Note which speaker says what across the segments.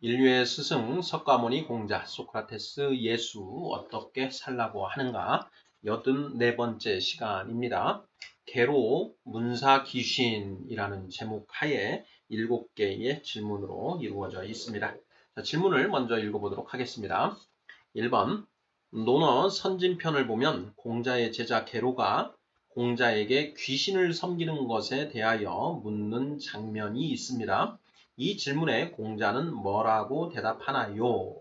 Speaker 1: 인류의 스승 석가모니 공자 소크라테스 예수 어떻게 살라고 하는가 84번째 시간입니다. 개로 문사 귀신이라는 제목 하에 7개의 질문으로 이루어져 있습니다. 자, 질문을 먼저 읽어보도록 하겠습니다. 1번 논어 선진편을 보면 공자의 제자 개로가 공자에게 귀신을 섬기는 것에 대하여 묻는 장면이 있습니다. 이 질문에 공자는 뭐라고 대답하나요?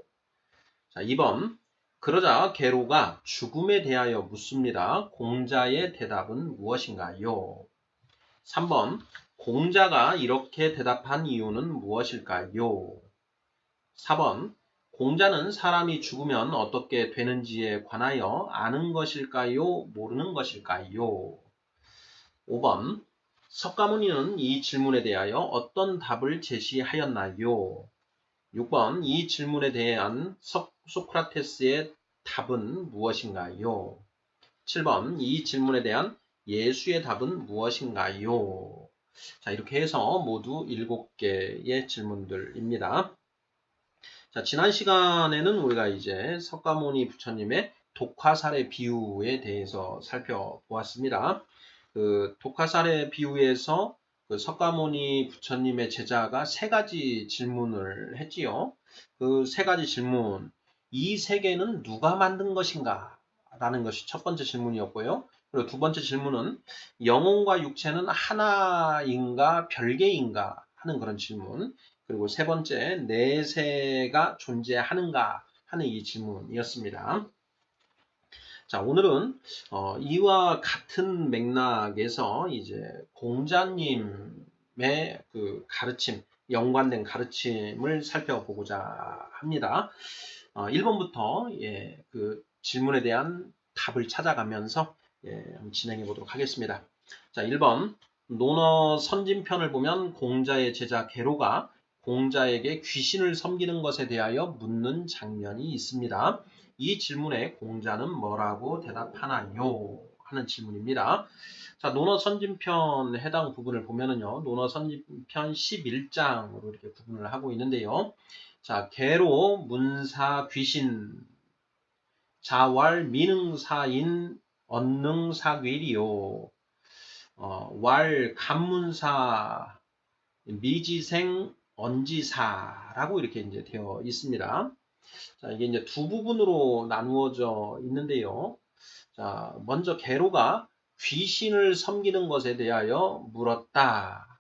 Speaker 1: 자, 2번. 그러자 게로가 죽음에 대하여 묻습니다. 공자의 대답은 무엇인가요? 3번. 공자가 이렇게 대답한 이유는 무엇일까요? 4번. 공자는 사람이 죽으면 어떻게 되는지에 관하여 아는 것일까요? 모르는 것일까요? 5번. 석가모니는 이 질문에 대하여 어떤 답을 제시하였나요? 6번. 이 질문에 대한 소크라테스의 답은 무엇인가요? 7번. 이 질문에 대한 예수의 답은 무엇인가요? 자, 이렇게 해서 모두 7개의 질문들입니다. 자, 지난 시간에는 우리가 이제 석가모니 부처님의 독화살의 비유에 대해서 살펴보았습니다. 그 독화살의 비유에서 그 석가모니 부처님의 제자가 3가지 질문을 했지요. 그 3가지 질문, 이 세계는 누가 만든 것인가? 라는 것이 첫 번째 질문이었고요. 그리고 두 번째 질문은 영혼과 육체는 하나인가 별개인가 하는 그런 질문. 그리고 세 번째, 내세가 존재하는가 하는 이 질문이었습니다. 자, 오늘은 이와 같은 맥락에서 이제 공자님의 그 가르침, 연관된 가르침을 살펴보고자 합니다. 1번부터 그 질문에 대한 답을 찾아가면서 한번 진행해 보도록 하겠습니다. 자, 1번. 논어 선진편을 보면 공자의 제자 게로가 공자에게 귀신을 섬기는 것에 대하여 묻는 장면이 있습니다. 이 질문에 공자는 뭐라고 대답하나요? 하는 질문입니다. 자, 논어 선진편 해당 부분을 보면은요, 논어 선진편 11장으로 이렇게 구분을 하고 있는데요. 자, 개로 문사 귀신 자왈 미능사인 언능사괴리요. 왈 간문사 미지생 언지사라고 이렇게 이제 되어 있습니다. 자, 이게 이제 두 부분으로 나누어져 있는데요. 자, 먼저 게로가 귀신을 섬기는 것에 대하여 물었다.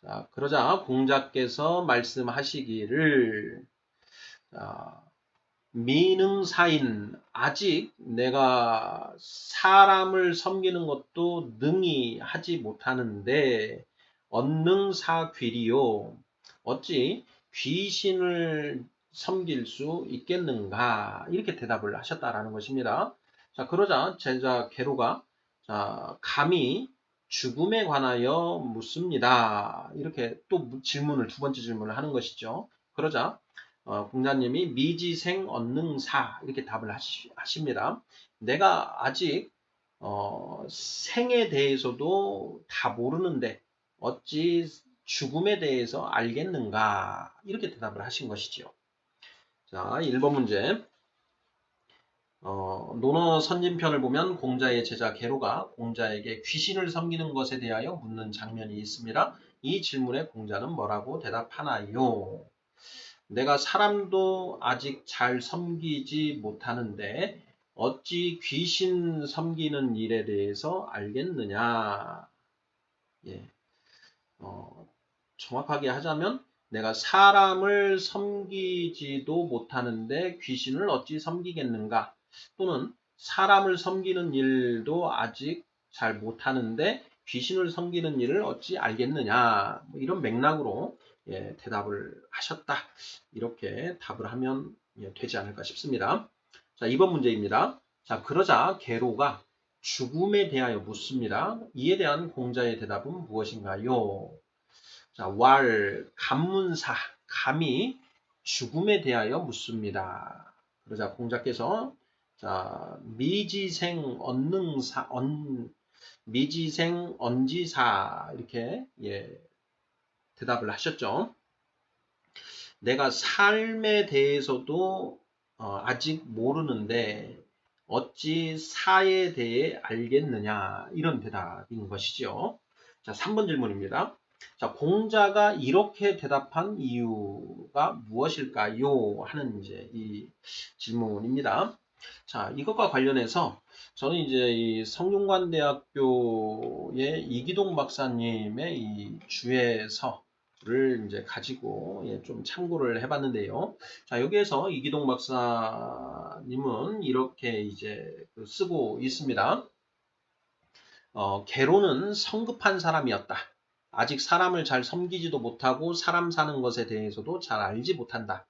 Speaker 1: 자, 그러자 공자께서 말씀하시기를 미능사인 아직 내가 사람을 섬기는 것도 능히 하지 못하는데 언능사귀리요 어찌 귀신을 섬길 수 있겠는가 이렇게 대답을 하셨다라는 것입니다. 자, 그러자 제자 게로가 자, 감히 죽음에 관하여 묻습니다. 이렇게 또 질문을 두 번째 질문을 하는 것이죠. 그러자 공자님이 미지생 언능사 이렇게 답을 하십니다. 내가 아직 생에 대해서도 다 모르는데 어찌 죽음에 대해서 알겠는가 이렇게 대답을 하신 것이지요. 자, 1번 문제. 논어 선진편을 보면 공자의 제자 게로가 공자에게 귀신을 섬기는 것에 대하여 묻는 장면이 있습니다. 이 질문에 공자는 뭐라고 대답하나요? 내가 사람도 아직 잘 섬기지 못하는데 어찌 귀신 섬기는 일에 대해서 알겠느냐? 예, 정확하게 하자면 내가 사람을 섬기지도 못하는데 귀신을 어찌 섬기겠는가? 또는 사람을 섬기는 일도 아직 잘 못하는데 귀신을 섬기는 일을 어찌 알겠느냐? 뭐 이런 맥락으로 대답을 하셨다. 이렇게 답을 하면 되지 않을까 싶습니다. 자, 2번 문제입니다. 자, 그러자 게로가 죽음에 대하여 묻습니다. 이에 대한 공자의 대답은 무엇인가요? 자, 왈, 간문사, 감히 죽음에 대하여 묻습니다. 그러자 공자께서 자, 미지생 언능사, 미지생 언지사 이렇게 대답을 하셨죠. 내가 삶에 대해서도 아직 모르는데 어찌 사에 대해 알겠느냐 이런 대답인 것이죠. 자, 3번 질문입니다. 자, 공자가 이렇게 대답한 이유가 무엇일까요? 하는 이제 이 질문입니다. 자, 이것과 관련해서 저는 이제 이 성균관대학교의 이기동 박사님의 이 주해서를 이제 가지고 좀 참고를 해봤는데요. 자, 여기에서 이기동 박사님은 이렇게 이제 쓰고 있습니다. 게로는 성급한 사람이었다. 아직 사람을 잘 섬기지도 못하고 사람 사는 것에 대해서도 잘 알지 못한다.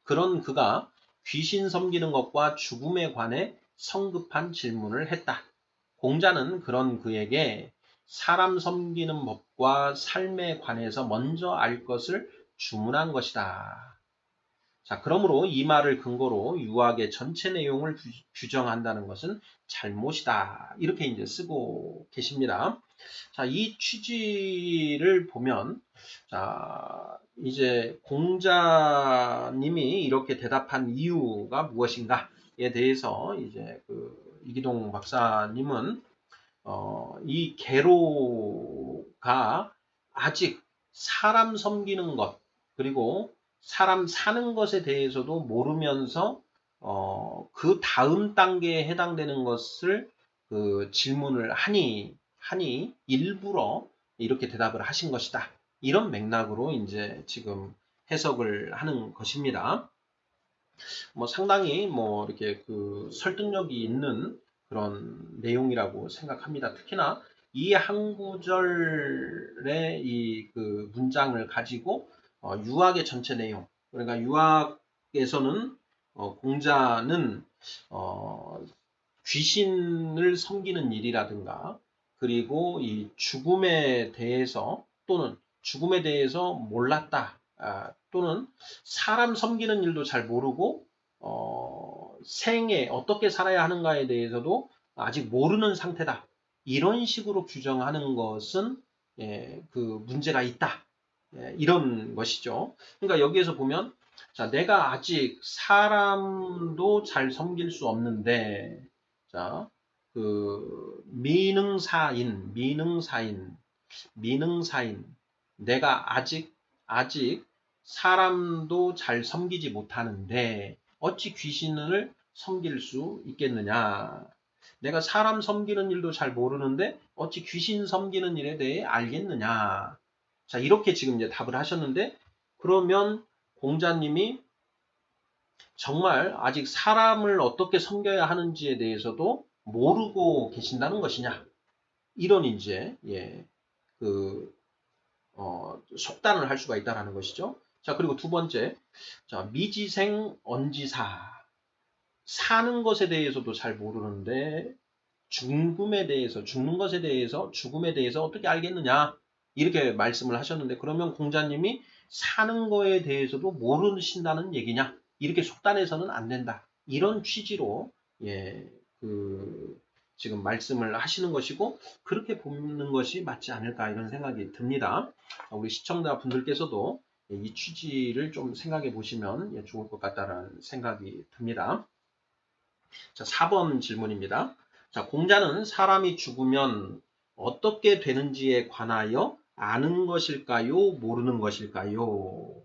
Speaker 1: 그런 그가 귀신 섬기는 것과 죽음에 관해 성급한 질문을 했다. 공자는 그런 그에게 사람 섬기는 법과 삶에 관해서 먼저 알 것을 주문한 것이다. 자, 그러므로 이 말을 근거로 유학의 전체 내용을 규정한다는 것은 잘못이다. 이렇게 이제 쓰고 계십니다. 자, 이 취지를 보면, 자, 이제 공자님이 이렇게 대답한 이유가 무엇인가에 대해서 이제 이기동 박사님은, 이 계로가 아직 사람 섬기는 것, 그리고 사람 사는 것에 대해서도 모르면서 그 다음 단계에 해당되는 것을 질문을 하니 일부러 이렇게 대답을 하신 것이다. 이런 맥락으로 이제 지금 해석을 하는 것입니다. 뭐 상당히 뭐 이렇게 설득력이 있는 그런 내용이라고 생각합니다. 특히나 이 한 구절의 이 문장을 가지고 유학의 전체 내용, 그러니까 유학에서는 공자는 귀신을 섬기는 일이라든가 그리고 이 죽음에 대해서 또는 죽음에 대해서 몰랐다. 또는 사람 섬기는 일도 잘 모르고 생에 어떻게 살아야 하는가에 대해서도 아직 모르는 상태다. 이런 식으로 규정하는 것은 문제가 있다. 이런 것이죠. 그러니까 여기에서 보면 자, 내가 아직 사람도 잘 섬길 수 없는데 자, 미능사인 내가 아직 사람도 잘 섬기지 못하는데 어찌 귀신을 섬길 수 있겠느냐? 내가 사람 섬기는 일도 잘 모르는데 어찌 귀신 섬기는 일에 대해 알겠느냐? 자, 이렇게 지금 이제 답을 하셨는데 그러면 공자님이 정말 아직 사람을 어떻게 섬겨야 하는지에 대해서도 모르고 계신다는 것이냐? 이런 이제 속단을 할 수가 있다는 것이죠. 자, 그리고 두 번째, 자, 미지생 언지사. 사는 것에 대해서도 잘 모르는데 죽음에 대해서 죽음에 대해서 어떻게 알겠느냐? 이렇게 말씀을 하셨는데 그러면 공자님이 사는 거에 대해서도 모르신다는 얘기냐? 이렇게 속단해서는 안 된다. 이런 취지로 지금 말씀을 하시는 것이고 그렇게 보는 것이 맞지 않을까 이런 생각이 듭니다. 우리 시청자분들께서도 이 취지를 좀 생각해 보시면 좋을 것 같다는 생각이 듭니다. 자, 4번 질문입니다. 자, 공자는 사람이 죽으면 어떻게 되는지에 관하여 아는 것일까요? 모르는 것일까요?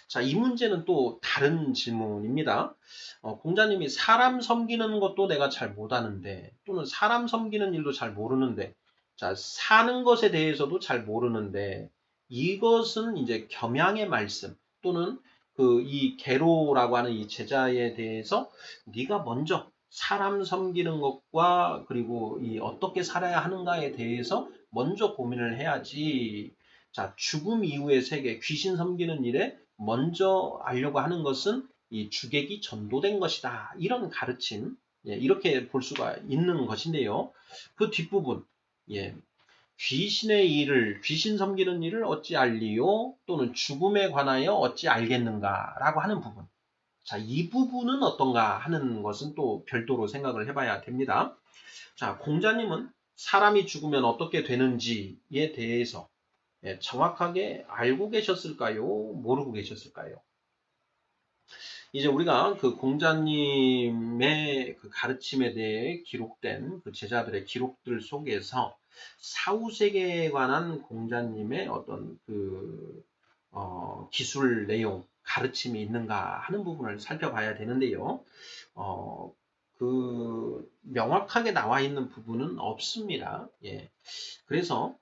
Speaker 1: 자, 이 문제는 또 다른 질문입니다. 공자님이 사람 섬기는 것도 내가 잘 못하는데 또는 사람 섬기는 일도 잘 모르는데 자, 사는 것에 대해서도 잘 모르는데 이것은 이제 겸양의 말씀 또는 이 계로라고 하는 이 제자에 대해서 네가 먼저 사람 섬기는 것과 그리고 이 어떻게 살아야 하는가에 대해서 먼저 고민을 해야지. 자, 죽음 이후의 세계, 귀신 섬기는 일에 먼저 알려고 하는 것은 이 주객이 전도된 것이다. 이런 가르침, 이렇게 볼 수가 있는 것인데요. 그 뒷부분, 귀신 섬기는 일을 어찌 알리요? 또는 죽음에 관하여 어찌 알겠는가라고 하는 부분. 자, 이 부분은 어떤가 하는 것은 또 별도로 생각을 해봐야 됩니다. 자, 공자님은 사람이 죽으면 어떻게 되는지에 대해서 정확하게 알고 계셨을까요? 모르고 계셨을까요? 이제 우리가 그 공자님의 그 가르침에 대해 기록된 그 제자들의 기록들 속에서 사후세계에 관한 공자님의 어떤 그 기술 내용, 가르침이 있는가 하는 부분을 살펴봐야 되는데요. 어, 명확하게 나와 있는 부분은 없습니다. 예. 그래서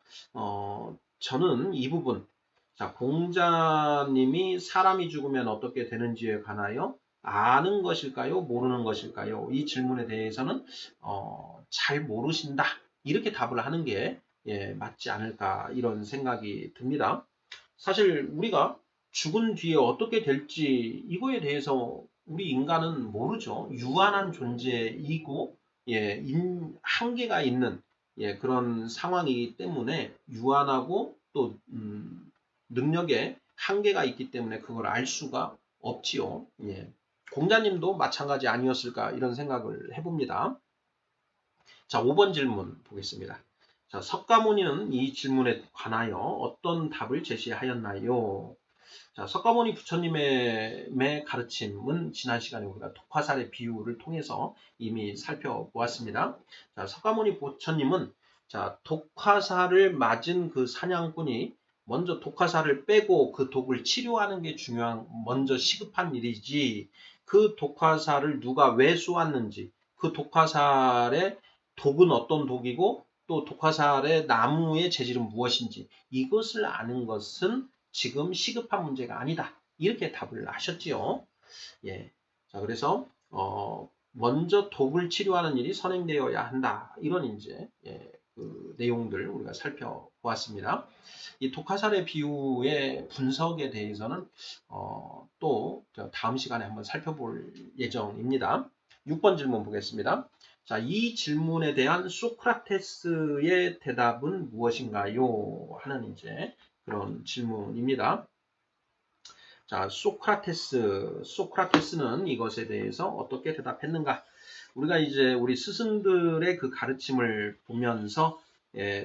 Speaker 1: 저는 이 부분, 자, 공자님이 사람이 죽으면 어떻게 되는지에 관하여 아는 것일까요? 모르는 것일까요? 이 질문에 대해서는 잘 모르신다. 이렇게 답을 하는 게 맞지 않을까 이런 생각이 듭니다. 사실 우리가 죽은 뒤에 어떻게 될지 이거에 대해서 우리 인간은 모르죠. 유한한 존재이고 한계가 있는 그런 상황이기 때문에 유한하고 또 능력에 한계가 있기 때문에 그걸 알 수가 없지요. 공자님도 마찬가지 아니었을까 이런 생각을 해봅니다. 자, 5번 질문 보겠습니다. 자, 석가모니는 이 질문에 관하여 어떤 답을 제시하였나요? 자, 석가모니 부처님의 가르침은 지난 시간에 우리가 독화살의 비유를 통해서 이미 살펴보았습니다. 자, 석가모니 부처님은 자, 독화살을 맞은 그 사냥꾼이 먼저 독화살을 빼고 그 독을 치료하는 게 먼저 시급한 일이지, 그 독화살을 누가 왜 쏘았는지, 그 독화살의 독은 어떤 독이고 또 독화살의 나무의 재질은 무엇인지 이것을 아는 것은 지금 시급한 문제가 아니다. 이렇게 답을 하셨지요. 예. 자, 그래서 먼저 독을 치료하는 일이 선행되어야 한다. 이런 이제 그 내용들 우리가 살펴보았습니다. 이 독화살의 비유의 분석에 대해서는 또 다음 시간에 한번 살펴볼 예정입니다. 6번 질문 보겠습니다. 자, 이 질문에 대한 소크라테스의 대답은 무엇인가요? 하는 이제 그런 질문입니다. 자, 소크라테스는 이것에 대해서 어떻게 대답했는가? 우리가 이제 우리 스승들의 그 가르침을 보면서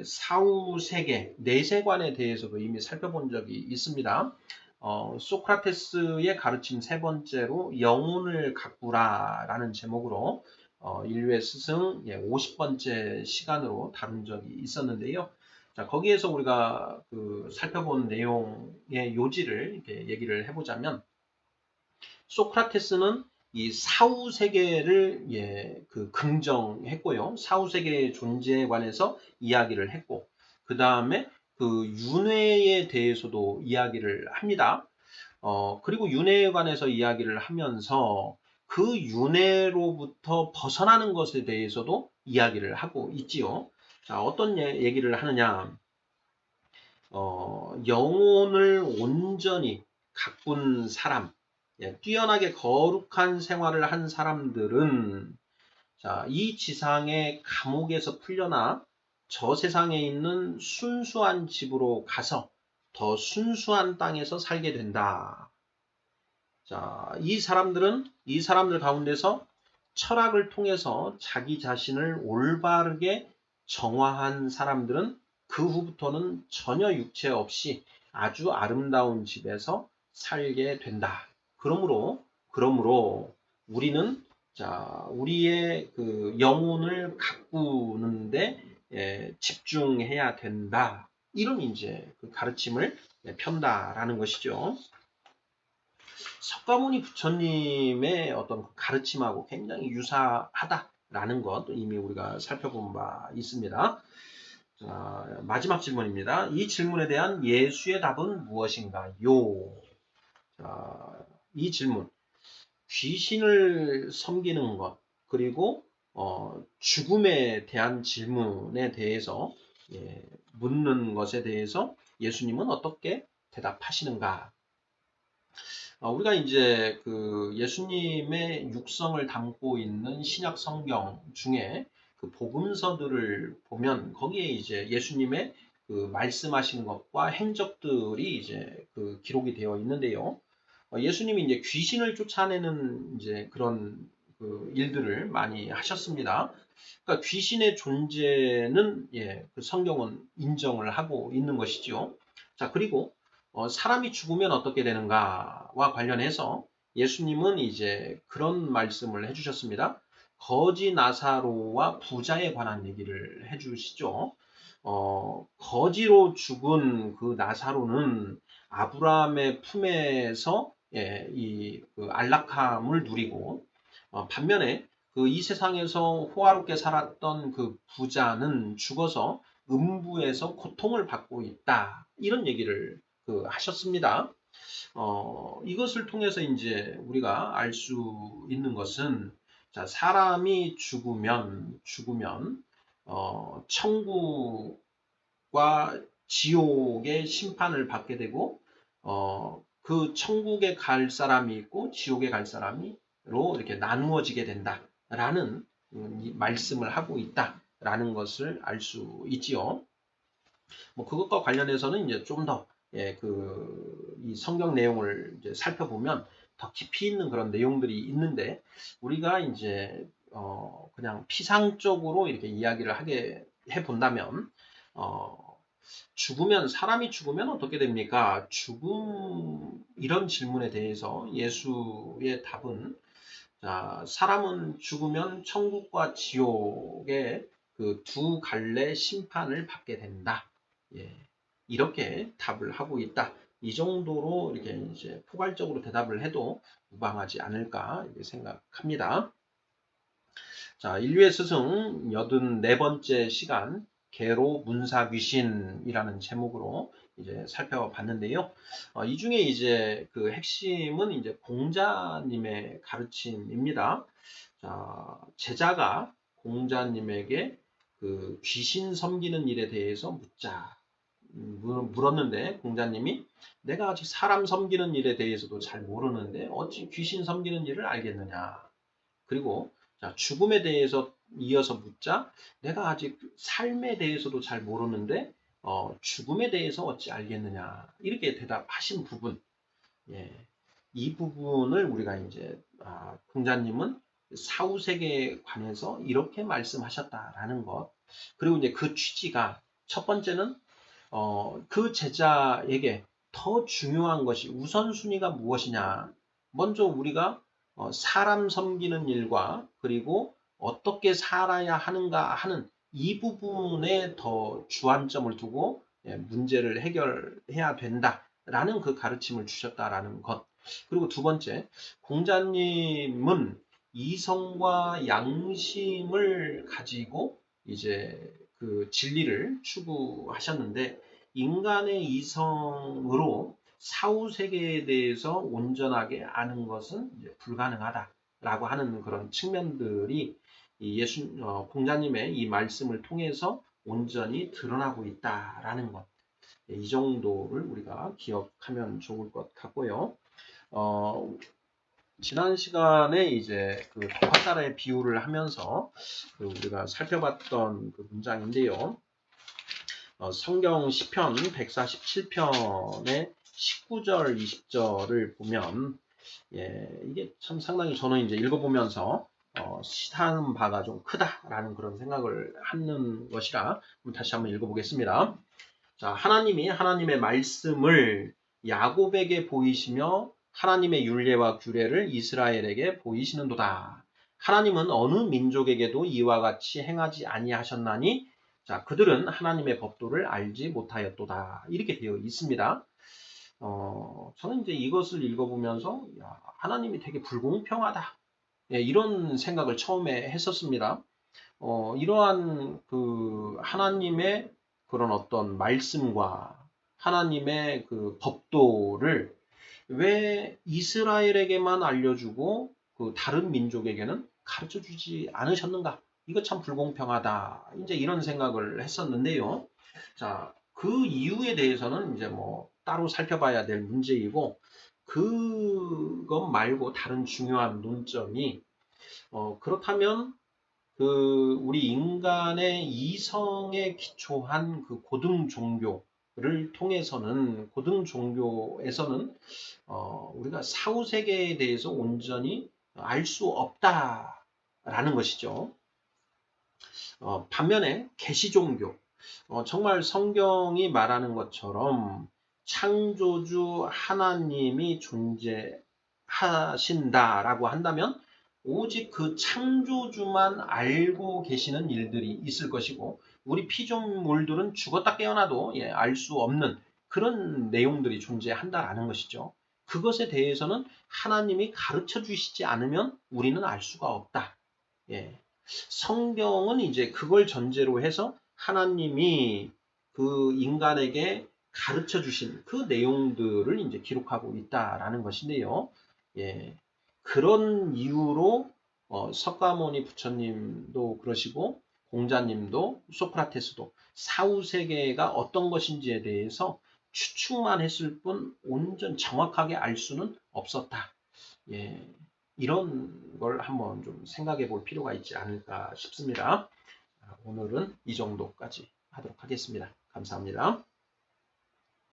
Speaker 1: 사후세계, 내세관에 대해서도 이미 살펴본 적이 있습니다. 소크라테스의 가르침 세 번째로 영혼을 가꾸라라는 제목으로 인류의 스승 50번째 시간으로 다룬 적이 있었는데요. 자, 거기에서 우리가 그 살펴본 내용의 요지를 이렇게 얘기를 해보자면, 소크라테스는 이 사후 세계를 그 긍정했고요. 사후 세계의 존재에 관해서 이야기를 했고, 그 다음에 그 윤회에 대해서도 이야기를 합니다. 그리고 윤회에 관해서 이야기를 하면서 그 윤회로부터 벗어나는 것에 대해서도 이야기를 하고 있지요. 자, 어떤 얘기를 하느냐? 영혼을 온전히 가꾼 사람, 뛰어나게 거룩한 생활을 한 사람들은 자, 이 지상의 감옥에서 풀려나 저 세상에 있는 순수한 집으로 가서 더 순수한 땅에서 살게 된다. 자, 이 사람들 가운데서 철학을 통해서 자기 자신을 올바르게 정화한 사람들은 그 후부터는 전혀 육체 없이 아주 아름다운 집에서 살게 된다. 그러므로 우리는 자, 우리의 그 영혼을 가꾸는데 집중해야 된다. 이런 이제 그 가르침을 편다라는 것이죠. 석가모니 부처님의 어떤 가르침하고 굉장히 유사하다라는 것 이미 우리가 살펴본 바 있습니다. 자, 마지막 질문입니다. 이 질문에 대한 예수의 답은 무엇인가요? 자, 이 질문. 귀신을 섬기는 것, 그리고 죽음에 대한 질문에 대해서 묻는 것에 대해서 예수님은 어떻게 대답하시는가? 우리가 이제 그 예수님의 육성을 담고 있는 신약 성경 중에 그 복음서들을 보면 거기에 이제 예수님의 그 말씀하신 것과 행적들이 이제 그 기록이 되어 있는데요. 예수님이 이제 귀신을 쫓아내는 이제 그런 그 일들을 많이 하셨습니다. 그러니까 귀신의 존재는 그 성경은 인정을 하고 있는 것이지요. 자, 그리고 사람이 죽으면 어떻게 되는가와 관련해서 예수님은 이제 그런 말씀을 해주셨습니다. 거지 나사로와 부자에 관한 얘기를 해주시죠. 거지로 죽은 그 나사로는 아브라함의 품에서 그 안락함을 누리고, 반면에 그 이 세상에서 호화롭게 살았던 그 부자는 죽어서 음부에서 고통을 받고 있다. 이런 얘기를 하셨습니다. 이것을 통해서 이제 우리가 알 수 있는 것은, 자, 사람이 죽으면 천국과 지옥의 심판을 받게 되고, 그 천국에 갈 사람이 있고 지옥에 갈 사람이로 이렇게 나누어지게 된다라는 이 말씀을 하고 있다라는 것을 알 수 있지요. 뭐 그것과 관련해서는 이제 좀 더 이 성경 내용을 이제 살펴보면 더 깊이 있는 그런 내용들이 있는데, 우리가 이제 그냥 피상적으로 이렇게 이야기를 하게 해 본다면, 사람이 죽으면 어떻게 됩니까? 이런 질문에 대해서 예수의 답은, 자, 사람은 죽으면 천국과 지옥의 그 두 갈래 심판을 받게 된다. 예, 이렇게 답을 하고 있다. 이 정도로 이렇게 이제 포괄적으로 대답을 해도 무방하지 않을까 이렇게 생각합니다. 자, 인류의 스승 84번째 시간 계로 문사 귀신이라는 제목으로 이제 살펴봤는데요. 이 중에 이제 그 핵심은 이제 공자님의 가르침입니다. 자, 제자가 공자님에게 그 귀신 섬기는 일에 대해서 물었는데, 공자님이 내가 아직 사람 섬기는 일에 대해서도 잘 모르는데 어찌 귀신 섬기는 일을 알겠느냐. 그리고 자, 죽음에 대해서 이어서 묻자, 내가 아직 삶에 대해서도 잘 모르는데 죽음에 대해서 어찌 알겠느냐. 이렇게 대답하신 부분, 예, 이 부분을 우리가 이제 공자님은 사후세계에 관해서 이렇게 말씀하셨다라는 것. 그리고 이제 그 취지가, 첫 번째는 그 제자에게 더 중요한 것이 우선순위가 무엇이냐. 먼저 우리가 사람 섬기는 일과 그리고 어떻게 살아야 하는가 하는 이 부분에 더 주안점을 두고 문제를 해결해야 된다라는 그 가르침을 주셨다라는 것. 그리고 두 번째, 공자님은 이성과 양심을 가지고 이제 그 진리를 추구하셨는데, 인간의 이성으로 사후 세계에 대해서 온전하게 아는 것은 이제 불가능하다라고 하는 그런 측면들이 이 공자님의 이 말씀을 통해서 온전히 드러나고 있다라는 것. 이 정도를 우리가 기억하면 좋을 것 같고요. 지난 시간에 이제 그 화살의 비유를 하면서 우리가 살펴봤던 그 문장인데요. 성경 시편 147편의 19절, 20절을 보면, 이게 참 상당히 저는 이제 읽어보면서 시사하는 바가 좀 크다라는 그런 생각을 하는 것이라 다시 한번 읽어보겠습니다. 자, 하나님이 하나님의 말씀을 야곱에게 보이시며 하나님의 율례와 규례를 이스라엘에게 보이시는도다. 하나님은 어느 민족에게도 이와 같이 행하지 아니하셨나니, 자, 그들은 하나님의 법도를 알지 못하였도다. 이렇게 되어 있습니다. 저는 이제 이것을 읽어보면서 하나님이 되게 불공평하다. 이런 생각을 처음에 했었습니다. 이러한 그 하나님의 그런 어떤 말씀과 하나님의 그 법도를 왜 이스라엘에게만 알려주고 그 다른 민족에게는 가르쳐 주지 않으셨는가? 이거 참 불공평하다. 이제 이런 생각을 했었는데요. 자, 그 이유에 대해서는 이제 뭐 따로 살펴봐야 될 문제이고, 그것 말고 다른 중요한 논점이, 그렇다면 우리 인간의 이성에 기초한 그 고등 종교를 통해서는, 고등 종교에서는 우리가 사후 세계에 대해서 온전히 알 수 없다라는 것이죠. 반면에 계시 종교, 정말 성경이 말하는 것처럼 창조주 하나님이 하신다라고 한다면 오직 그 창조주만 알고 계시는 일들이 있을 것이고 우리 피조물들은 죽었다 깨어나도 알 수 없는 그런 내용들이 존재한다라는 것이죠. 그것에 대해서는 하나님이 가르쳐 주시지 않으면 우리는 알 수가 없다. 성경은 이제 그걸 전제로 해서 하나님이 그 인간에게 가르쳐 주신 그 내용들을 이제 기록하고 있다라는 것인데요. 그런 이유로 석가모니 부처님도 그러시고 공자님도 소크라테스도 사후세계가 어떤 것인지에 대해서 추측만 했을 뿐 온전 정확하게 알 수는 없었다. 이런 걸 한번 좀 생각해 볼 필요가 있지 않을까 싶습니다. 오늘은 이 정도까지 하도록 하겠습니다. 감사합니다.